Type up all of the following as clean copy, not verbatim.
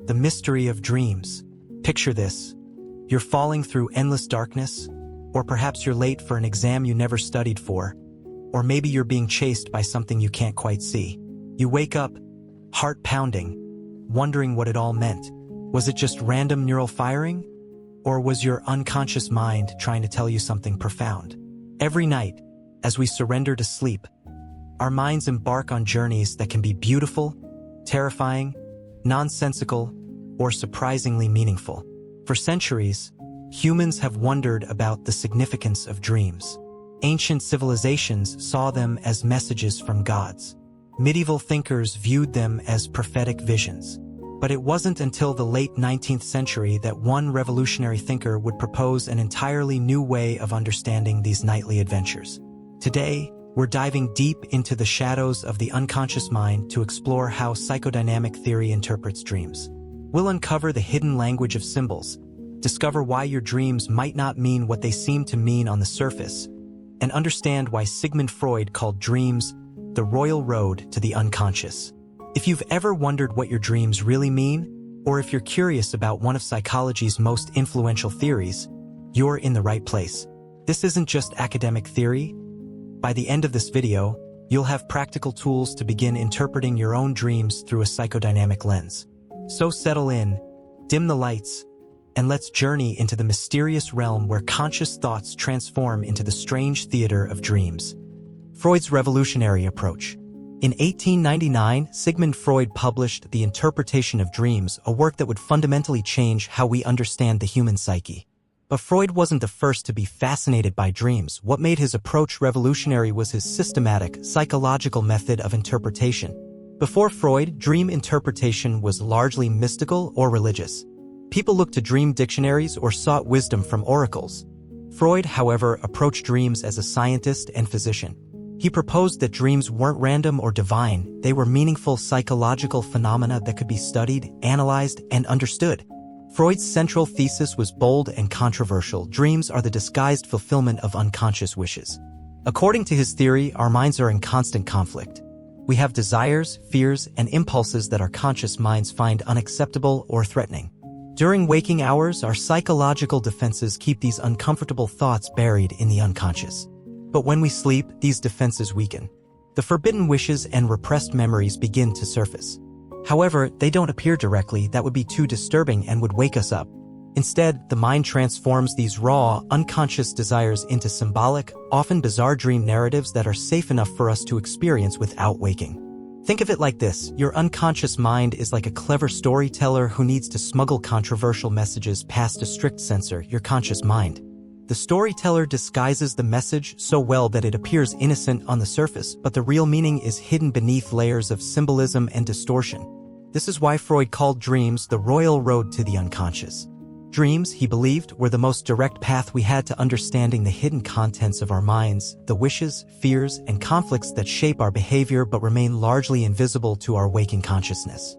The mystery of dreams. Picture this. You're falling through endless darkness, or perhaps you're late for an exam you never studied for, or maybe you're being chased by something you can't quite see. You wake up, heart pounding, wondering what it all meant. Was it just random neural firing? Or was your unconscious mind trying to tell you something profound? Every night, as we surrender to sleep, our minds embark on journeys that can be beautiful, terrifying, nonsensical, or surprisingly meaningful. For centuries, humans have wondered about the significance of dreams. Ancient civilizations saw them as messages from gods. Medieval thinkers viewed them as prophetic visions. But it wasn't until the late 19th century that one revolutionary thinker would propose an entirely new way of understanding these nightly adventures. Today, we're diving deep into the shadows of the unconscious mind to explore how psychodynamic theory interprets dreams. We'll uncover the hidden language of symbols, discover why your dreams might not mean what they seem to mean on the surface, and understand why Sigmund Freud called dreams the royal road to the unconscious. If you've ever wondered what your dreams really mean, or if you're curious about one of psychology's most influential theories, you're in the right place. This isn't just academic theory. By the end of this video, you'll have practical tools to begin interpreting your own dreams through a psychodynamic lens. So settle in, dim the lights, and let's journey into the mysterious realm where conscious thoughts transform into the strange theater of dreams. Freud's revolutionary approach. In 1899, Sigmund Freud published The Interpretation of Dreams, a work that would fundamentally change how we understand the human psyche. But Freud wasn't the first to be fascinated by dreams. What made his approach revolutionary was his systematic, psychological method of interpretation. Before Freud, dream interpretation was largely mystical or religious. People looked to dream dictionaries or sought wisdom from oracles. Freud, however, approached dreams as a scientist and physician. He proposed that dreams weren't random or divine, they were meaningful psychological phenomena that could be studied, analyzed, and understood. Freud's central thesis was bold and controversial. Dreams are the disguised fulfillment of unconscious wishes. According to his theory, our minds are in constant conflict. We have desires, fears, and impulses that our conscious minds find unacceptable or threatening. During waking hours, our psychological defenses keep these uncomfortable thoughts buried in the unconscious. But when we sleep, these defenses weaken. The forbidden wishes and repressed memories begin to surface. However, they don't appear directly. That would be too disturbing and would wake us up. Instead, the mind transforms these raw, unconscious desires into symbolic, often bizarre dream narratives that are safe enough for us to experience without waking. Think of it like this: your unconscious mind is like a clever storyteller who needs to smuggle controversial messages past a strict censor, your conscious mind. The storyteller disguises the message so well that it appears innocent on the surface, but the real meaning is hidden beneath layers of symbolism and distortion. This is why Freud called dreams the royal road to the unconscious. Dreams, he believed, were the most direct path we had to understanding the hidden contents of our minds, the wishes, fears, and conflicts that shape our behavior but remain largely invisible to our waking consciousness.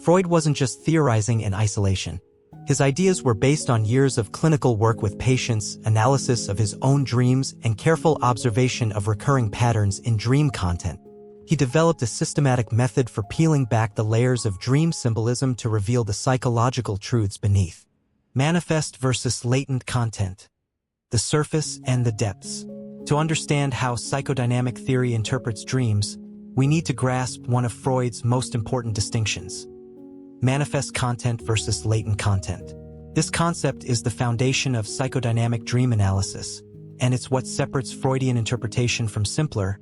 Freud wasn't just theorizing in isolation. His ideas were based on years of clinical work with patients, analysis of his own dreams, and careful observation of recurring patterns in dream content. He developed a systematic method for peeling back the layers of dream symbolism to reveal the psychological truths beneath. Manifest versus latent content. The surface and the depths. To understand how psychodynamic theory interprets dreams, we need to grasp one of Freud's most important distinctions: manifest content versus latent content. This concept is the foundation of psychodynamic dream analysis, and it's what separates Freudian interpretation from simpler,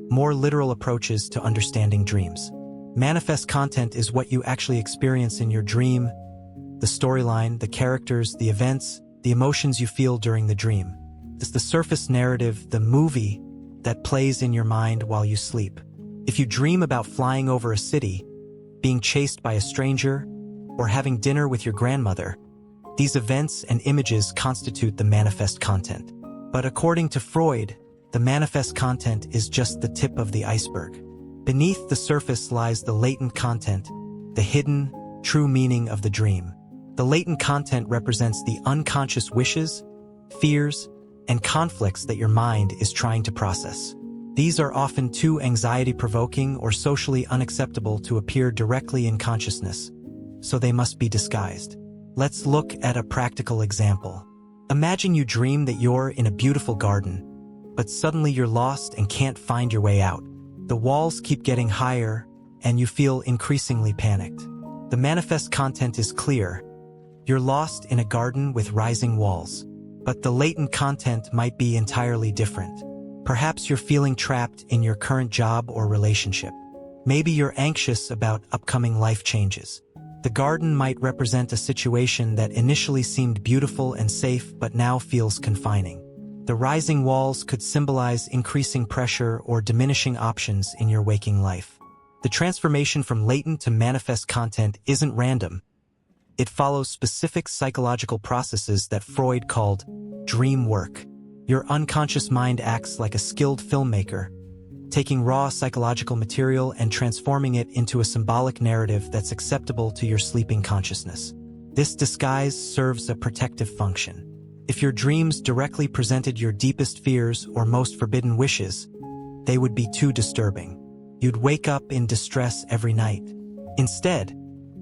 more literal approaches to understanding dreams. Manifest content is what you actually experience in your dream: the storyline, the characters, the events, the emotions you feel during the dream. It's the surface narrative, the movie, that plays in your mind while you sleep. If you dream about flying over a city, being chased by a stranger, or having dinner with your grandmother, these events and images constitute the manifest content. But according to Freud, the manifest content is just the tip of the iceberg. Beneath the surface lies the latent content, the hidden, true meaning of the dream. The latent content represents the unconscious wishes, fears, and conflicts that your mind is trying to process. These are often too anxiety-provoking or socially unacceptable to appear directly in consciousness, so they must be disguised. Let's look at a practical example. Imagine you dream that you're in a beautiful garden, but suddenly you're lost and can't find your way out. The walls keep getting higher, and you feel increasingly panicked. The manifest content is clear. You're lost in a garden with rising walls. But the latent content might be entirely different. Perhaps you're feeling trapped in your current job or relationship. Maybe you're anxious about upcoming life changes. The garden might represent a situation that initially seemed beautiful and safe but now feels confining. The rising walls could symbolize increasing pressure or diminishing options in your waking life. The transformation from latent to manifest content isn't random. It follows specific psychological processes that Freud called dream work. Your unconscious mind acts like a skilled filmmaker, taking raw psychological material and transforming it into a symbolic narrative that's acceptable to your sleeping consciousness. This disguise serves a protective function. If your dreams directly presented your deepest fears or most forbidden wishes, they would be too disturbing. You'd wake up in distress every night. Instead,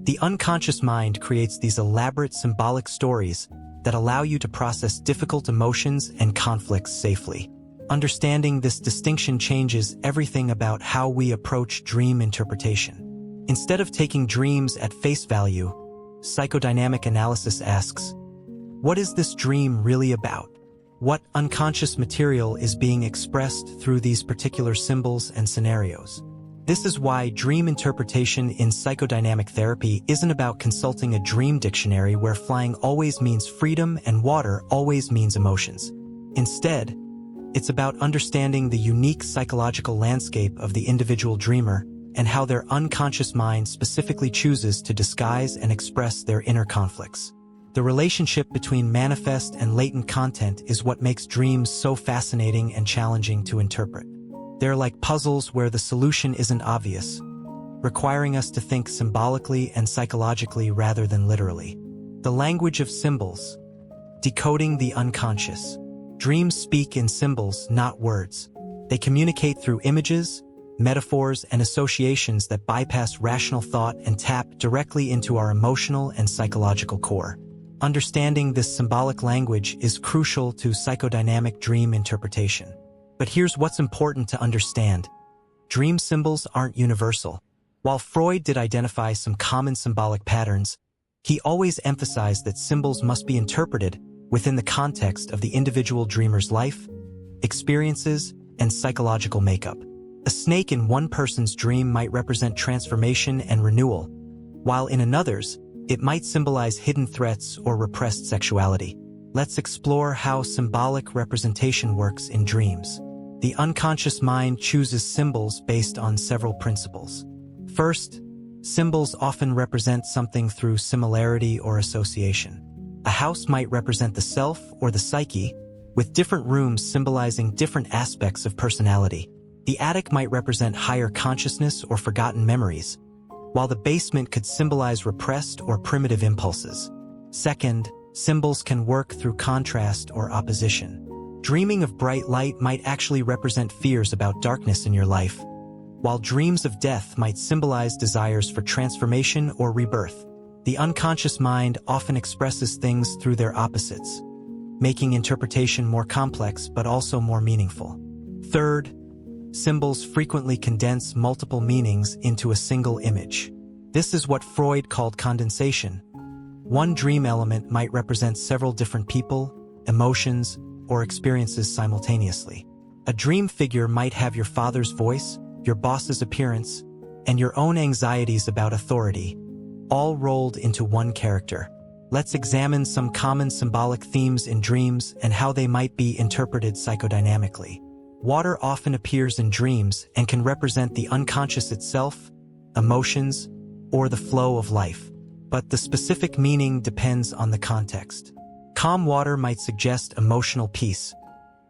the unconscious mind creates these elaborate symbolic stories that allow you to process difficult emotions and conflicts safely. Understanding this distinction changes everything about how we approach dream interpretation. Instead of taking dreams at face value, psychodynamic analysis asks, what is this dream really about? What unconscious material is being expressed through these particular symbols and scenarios? This is why dream interpretation in psychodynamic therapy isn't about consulting a dream dictionary where flying always means freedom and water always means emotions. Instead, it's about understanding the unique psychological landscape of the individual dreamer and how their unconscious mind specifically chooses to disguise and express their inner conflicts. The relationship between manifest and latent content is what makes dreams so fascinating and challenging to interpret. They're like puzzles where the solution isn't obvious, requiring us to think symbolically and psychologically rather than literally. The language of symbols. Decoding the unconscious. Dreams speak in symbols, not words. They communicate through images, metaphors, and associations that bypass rational thought and tap directly into our emotional and psychological core. Understanding this symbolic language is crucial to psychodynamic dream interpretation. But here's what's important to understand. Dream symbols aren't universal. While Freud did identify some common symbolic patterns, he always emphasized that symbols must be interpreted within the context of the individual dreamer's life, experiences, and psychological makeup. A snake in one person's dream might represent transformation and renewal, while in another's, it might symbolize hidden threats or repressed sexuality. Let's explore how symbolic representation works in dreams. The unconscious mind chooses symbols based on several principles. First, symbols often represent something through similarity or association. A house might represent the self or the psyche, with different rooms symbolizing different aspects of personality. The attic might represent higher consciousness or forgotten memories, while the basement could symbolize repressed or primitive impulses. Second, symbols can work through contrast or opposition. Dreaming of bright light might actually represent fears about darkness in your life, while dreams of death might symbolize desires for transformation or rebirth. The unconscious mind often expresses things through their opposites, making interpretation more complex but also more meaningful. Third, symbols frequently condense multiple meanings into a single image. This is what Freud called condensation. One dream element might represent several different people, emotions, or experiences simultaneously. A dream figure might have your father's voice, your boss's appearance, and your own anxieties about authority, all rolled into one character. Let's examine some common symbolic themes in dreams and how they might be interpreted psychodynamically. Water often appears in dreams and can represent the unconscious itself, emotions, or the flow of life. But the specific meaning depends on the context. Calm water might suggest emotional peace,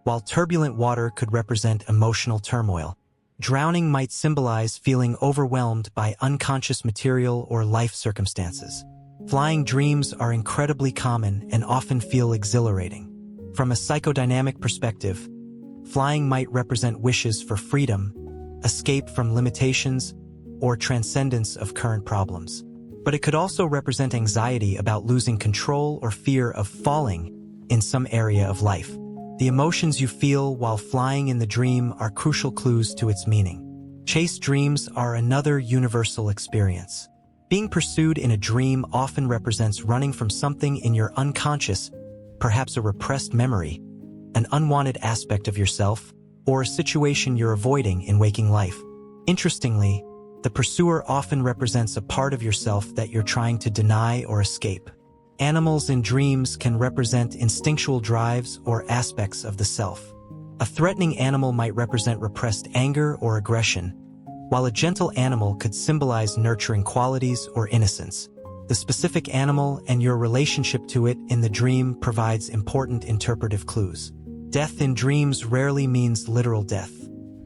while turbulent water could represent emotional turmoil. Drowning might symbolize feeling overwhelmed by unconscious material or life circumstances. Flying dreams are incredibly common and often feel exhilarating. From a psychodynamic perspective, Flying might represent wishes for freedom, escape from limitations, or transcendence of current problems. But it could also represent anxiety about losing control or fear of falling in some area of life. The emotions you feel while flying in the dream are crucial clues to its meaning. Chase dreams are another universal experience. Being pursued in a dream often represents running from something in your unconscious, perhaps a repressed memory, an unwanted aspect of yourself, or a situation you're avoiding in waking life. Interestingly, the pursuer often represents a part of yourself that you're trying to deny or escape. Animals in dreams can represent instinctual drives or aspects of the self. A threatening animal might represent repressed anger or aggression, while a gentle animal could symbolize nurturing qualities or innocence. The specific animal and your relationship to it in the dream provides important interpretive clues. Death in dreams rarely means literal death.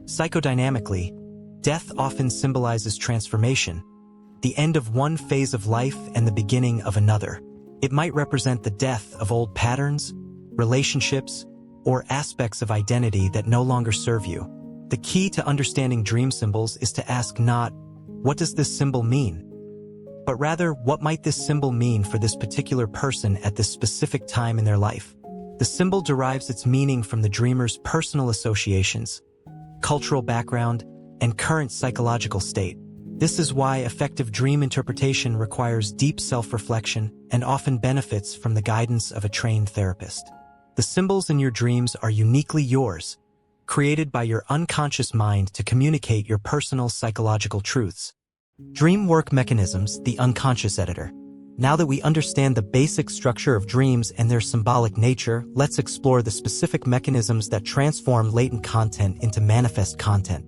Psychodynamically, death often symbolizes transformation, the end of one phase of life and the beginning of another. It might represent the death of old patterns, relationships, or aspects of identity that no longer serve you. The key to understanding dream symbols is to ask not, "What does this symbol mean?" but rather, "What might this symbol mean for this particular person at this specific time in their life?" The symbol derives its meaning from the dreamer's personal associations, cultural background, and current psychological state. This is why effective dream interpretation requires deep self-reflection and often benefits from the guidance of a trained therapist. The symbols in your dreams are uniquely yours, created by your unconscious mind to communicate your personal psychological truths. Dream work mechanisms, the unconscious editor. Now that we understand the basic structure of dreams and their symbolic nature, let's explore the specific mechanisms that transform latent content into manifest content.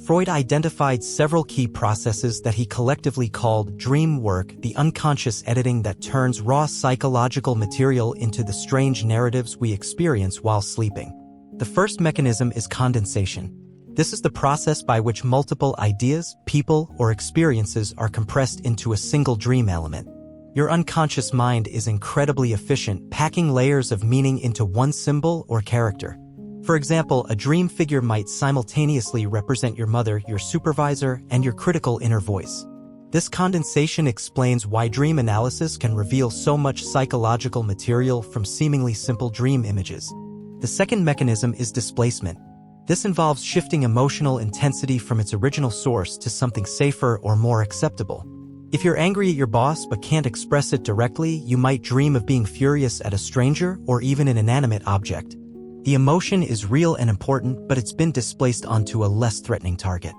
Freud identified several key processes that he collectively called dream work, the unconscious editing that turns raw psychological material into the strange narratives we experience while sleeping. The first mechanism is condensation. This is the process by which multiple ideas, people, or experiences are compressed into a single dream element. Your unconscious mind is incredibly efficient, packing layers of meaning into one symbol or character. For example, a dream figure might simultaneously represent your mother, your supervisor, and your critical inner voice. This condensation explains why dream analysis can reveal so much psychological material from seemingly simple dream images. The second mechanism is displacement. This involves shifting emotional intensity from its original source to something safer or more acceptable. If you're angry at your boss but can't express it directly, you might dream of being furious at a stranger or even an inanimate object. The emotion is real and important, but it's been displaced onto a less threatening target.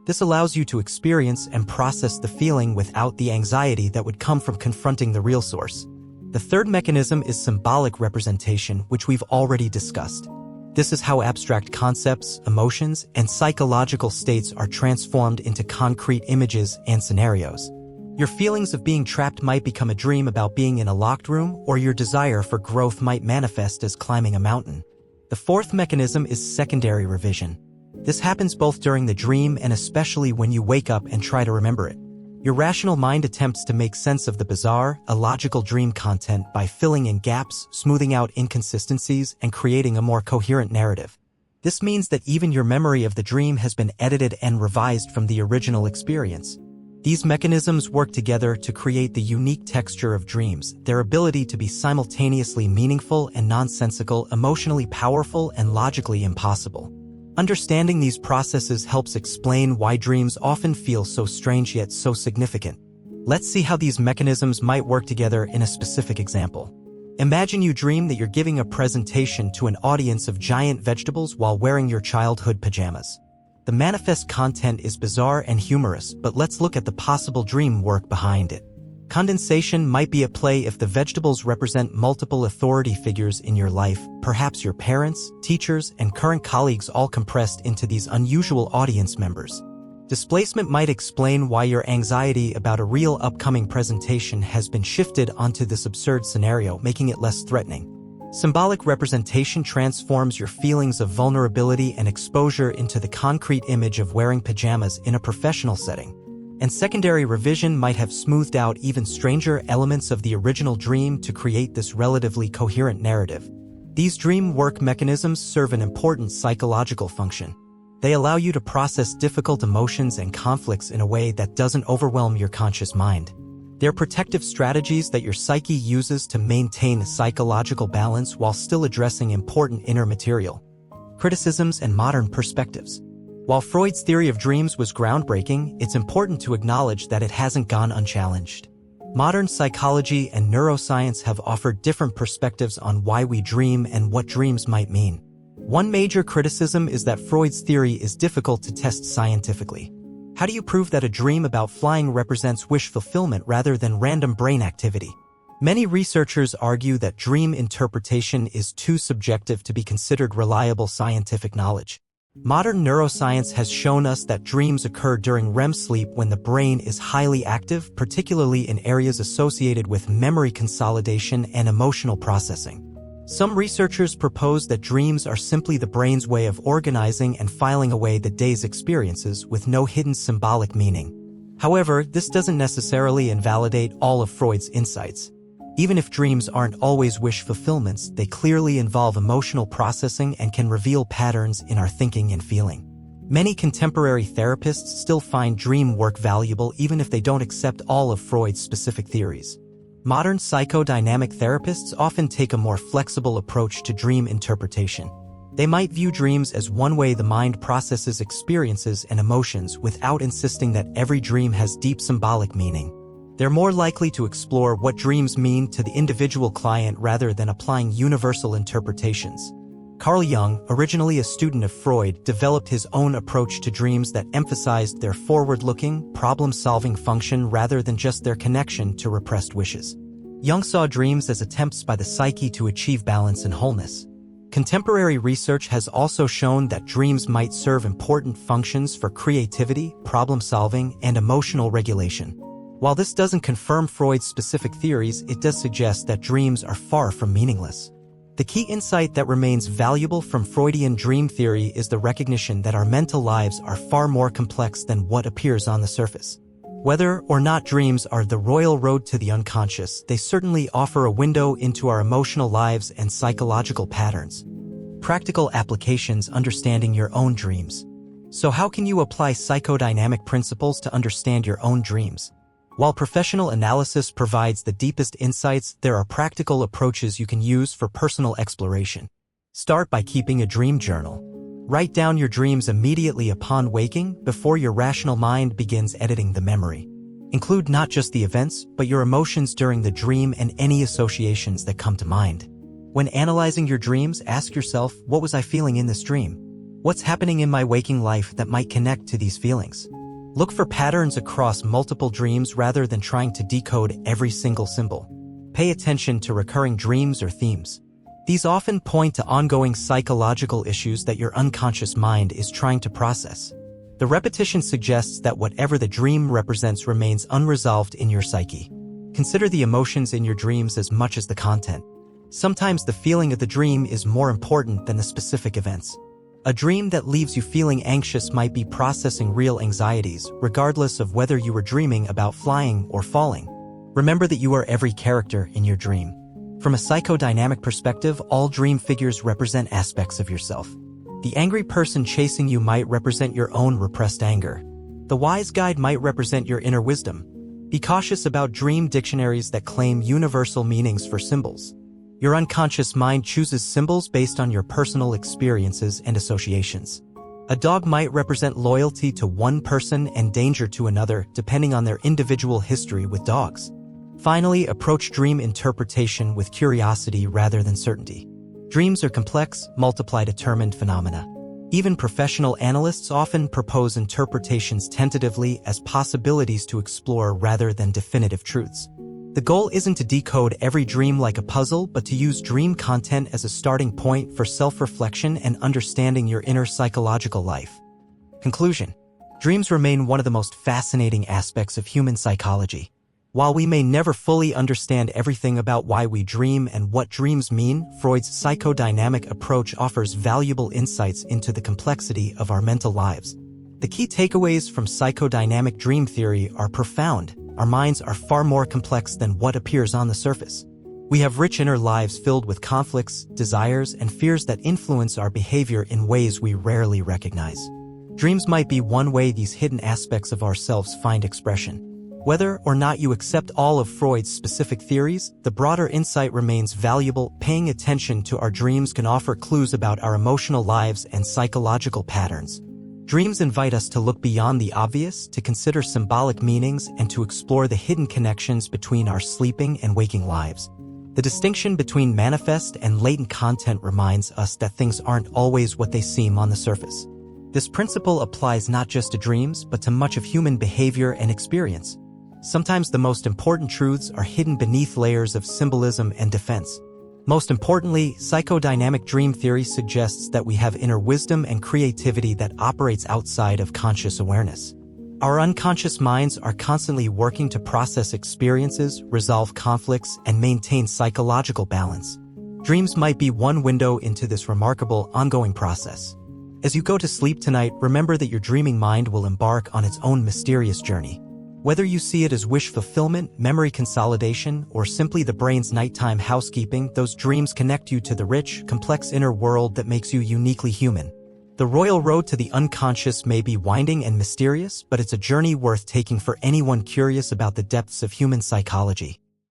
This allows you to experience and process the feeling without the anxiety that would come from confronting the real source. The third mechanism is symbolic representation, which we've already discussed. This is how abstract concepts, emotions, and psychological states are transformed into concrete images and scenarios. Your feelings of being trapped might become a dream about being in a locked room, or your desire for growth might manifest as climbing a mountain. The fourth mechanism is secondary revision. This happens both during the dream and especially when you wake up and try to remember it. Your rational mind attempts to make sense of the bizarre, illogical dream content by filling in gaps, smoothing out inconsistencies, and creating a more coherent narrative. This means that even your memory of the dream has been edited and revised from the original experience. These mechanisms work together to create the unique texture of dreams, their ability to be simultaneously meaningful and nonsensical, emotionally powerful and logically impossible. Understanding these processes helps explain why dreams often feel so strange yet so significant. Let's see how these mechanisms might work together in a specific example. Imagine you dream that you're giving a presentation to an audience of giant vegetables while wearing your childhood pajamas. The manifest content is bizarre and humorous, but let's look at the possible dream work behind it. Condensation might be at play if the vegetables represent multiple authority figures in your life, perhaps your parents, teachers, and current colleagues all compressed into these unusual audience members. Displacement might explain why your anxiety about a real upcoming presentation has been shifted onto this absurd scenario, making it less threatening. Symbolic representation transforms your feelings of vulnerability and exposure into the concrete image of wearing pajamas in a professional setting. And secondary revision might have smoothed out even stranger elements of the original dream to create this relatively coherent narrative. These dream work mechanisms serve an important psychological function. They allow you to process difficult emotions and conflicts in a way that doesn't overwhelm your conscious mind. They're protective strategies that your psyche uses to maintain psychological balance while still addressing important inner material. Criticisms and modern perspectives. While Freud's theory of dreams was groundbreaking, it's important to acknowledge that it hasn't gone unchallenged. Modern psychology and neuroscience have offered different perspectives on why we dream and what dreams might mean. One major criticism is that Freud's theory is difficult to test scientifically. How do you prove that a dream about flying represents wish fulfillment rather than random brain activity? Many researchers argue that dream interpretation is too subjective to be considered reliable scientific knowledge. Modern neuroscience has shown us that dreams occur during REM sleep when the brain is highly active, particularly in areas associated with memory consolidation and emotional processing. Some researchers propose that dreams are simply the brain's way of organizing and filing away the day's experiences with no hidden symbolic meaning. However, this doesn't necessarily invalidate all of Freud's insights. Even if dreams aren't always wish fulfillments, they clearly involve emotional processing and can reveal patterns in our thinking and feeling. Many contemporary therapists still find dream work valuable even if they don't accept all of Freud's specific theories. Modern psychodynamic therapists often take a more flexible approach to dream interpretation. They might view dreams as one way the mind processes experiences and emotions without insisting that every dream has deep symbolic meaning. They're more likely to explore what dreams mean to the individual client rather than applying universal interpretations. Carl Jung, originally a student of Freud, developed his own approach to dreams that emphasized their forward-looking, problem-solving function rather than just their connection to repressed wishes. Jung saw dreams as attempts by the psyche to achieve balance and wholeness. Contemporary research has also shown that dreams might serve important functions for creativity, problem-solving, and emotional regulation. While this doesn't confirm Freud's specific theories, it does suggest that dreams are far from meaningless. The key insight that remains valuable from Freudian dream theory is the recognition that our mental lives are far more complex than what appears on the surface. Whether or not dreams are the royal road to the unconscious, they certainly offer a window into our emotional lives and psychological patterns. Practical applications: understanding your own dreams. So how can you apply psychodynamic principles to understand your own dreams? While professional analysis provides the deepest insights, there are practical approaches you can use for personal exploration. Start by keeping a dream journal. Write down your dreams immediately upon waking, before your rational mind begins editing the memory. Include not just the events, but your emotions during the dream and any associations that come to mind. When analyzing your dreams, ask yourself, what was I feeling in this dream? What's happening in my waking life that might connect to these feelings? Look for patterns across multiple dreams rather than trying to decode every single symbol. Pay attention to recurring dreams or themes. These often point to ongoing psychological issues that your unconscious mind is trying to process. The repetition suggests that whatever the dream represents remains unresolved in your psyche. Consider the emotions in your dreams as much as the content. Sometimes the feeling of the dream is more important than the specific events. A dream that leaves you feeling anxious might be processing real anxieties, regardless of whether you were dreaming about flying or falling. Remember that you are every character in your dream. From a psychodynamic perspective, all dream figures represent aspects of yourself. The angry person chasing you might represent your own repressed anger. The wise guide might represent your inner wisdom. Be cautious about dream dictionaries that claim universal meanings for symbols. Your unconscious mind chooses symbols based on your personal experiences and associations. A dog might represent loyalty to one person and danger to another, depending on their individual history with dogs. Finally, approach dream interpretation with curiosity rather than certainty. Dreams are complex, multiply-determined phenomena. Even professional analysts often propose interpretations tentatively as possibilities to explore rather than definitive truths. The goal isn't to decode every dream like a puzzle, but to use dream content as a starting point for self-reflection and understanding your inner psychological life. Conclusion: dreams remain one of the most fascinating aspects of human psychology. While we may never fully understand everything about why we dream and what dreams mean, Freud's psychodynamic approach offers valuable insights into the complexity of our mental lives. The key takeaways from psychodynamic dream theory are profound. Our minds are far more complex than what appears on the surface. We have rich inner lives filled with conflicts, desires, and fears that influence our behavior in ways we rarely recognize. Dreams might be one way these hidden aspects of ourselves find expression. Whether or not you accept all of Freud's specific theories, the broader insight remains valuable. Paying attention to our dreams can offer clues about our emotional lives and psychological patterns. Dreams invite us to look beyond the obvious, to consider symbolic meanings, and to explore the hidden connections between our sleeping and waking lives. The distinction between manifest and latent content reminds us that things aren't always what they seem on the surface. This principle applies not just to dreams, but to much of human behavior and experience. Sometimes the most important truths are hidden beneath layers of symbolism and defense. Most importantly, psychodynamic dream theory suggests that we have inner wisdom and creativity that operates outside of conscious awareness. Our unconscious minds are constantly working to process experiences, resolve conflicts, and maintain psychological balance. Dreams might be one window into this remarkable, ongoing process. As you go to sleep tonight, remember that your dreaming mind will embark on its own mysterious journey. Whether you see it as wish fulfillment, memory consolidation, or simply the brain's nighttime housekeeping, those dreams connect you to the rich, complex inner world that makes you uniquely human. The royal road to the unconscious may be winding and mysterious, but it's a journey worth taking for anyone curious about the depths of human psychology.